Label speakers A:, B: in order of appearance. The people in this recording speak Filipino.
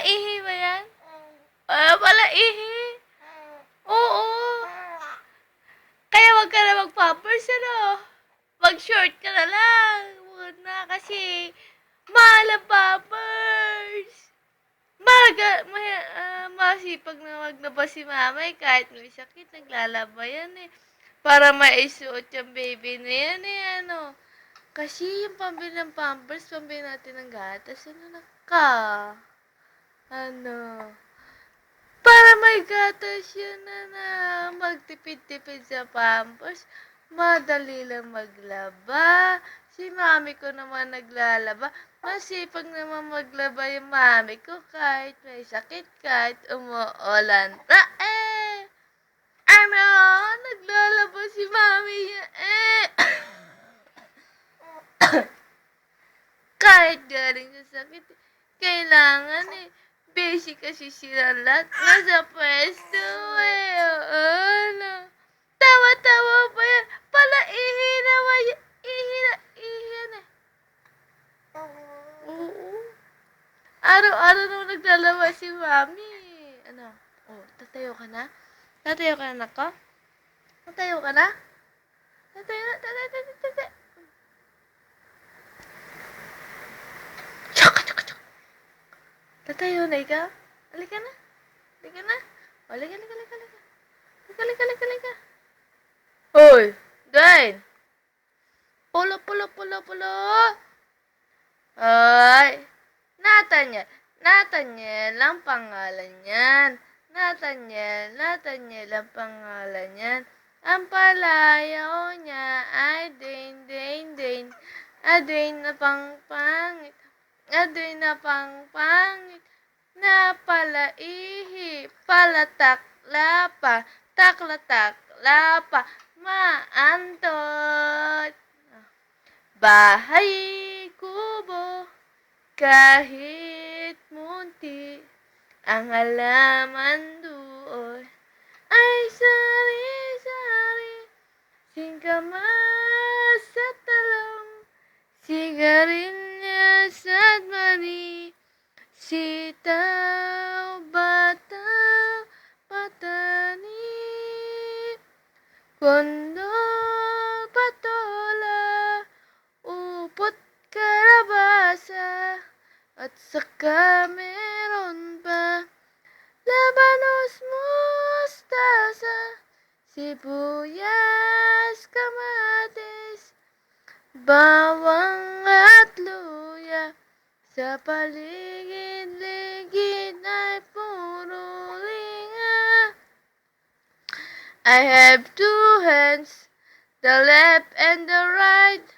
A: ihi ba yan? Pala ihi. Oo. Kaya wag ka na mag-pampers, ano? Mag-short ka na lang. Huwag na kasi mahal ang pampers. Masipag na maglaba si mamay kahit may sakit, naglalaba yan eh. Para maisuot yung baby na yan eh, ano. Kasi yung pambili ng pampers, pambili natin ng gatas, ano, para may gatas yun na magtipid-tipid sa pampers, madali lang maglaba. Si mami ko naman naglalaba, masipag naman maglaba yung mami ko kahit may sakit, kahit umuulan. Ano, naglalaba si mami niya kahit galing sa sakit, kailangan basic kasi sila lahat. Nasa pwesto ano. Tawa-tawa pa yan. Pala ihi naman yan. Ihi yan eh. Oo. Araw-araw naman naglalaba si mami. Ano? Tatayo ka na? Tatayo ka na, nako? Tatayo ka na? Tatayo na, tatayo. Tatayo na ikaw? Halika na. Halika na. Halika. Halika. Hoy! Dwayne! Pulo. Ay! Nathaniel ang pangalan yan. Nathaniel ang pangalan yan. Ang palayaw niya ay Dane. Dane na pangpangit. Na pangpangit. Na palaihi. Taklapa. Maantot. Bahay kubo. Kahit munti. Ang halaman doon ay sari-sari. Singkamas at talong. Sigarilyas at mani. Sitaw, bataw, patani. Kondol, patola. Upot, karabasa. At saka meron pa labanos, mustasa, sibuyas, kamatis, bawang at luya. Sa paligid-ligid ay puro linga. I have two hands, the left and the right.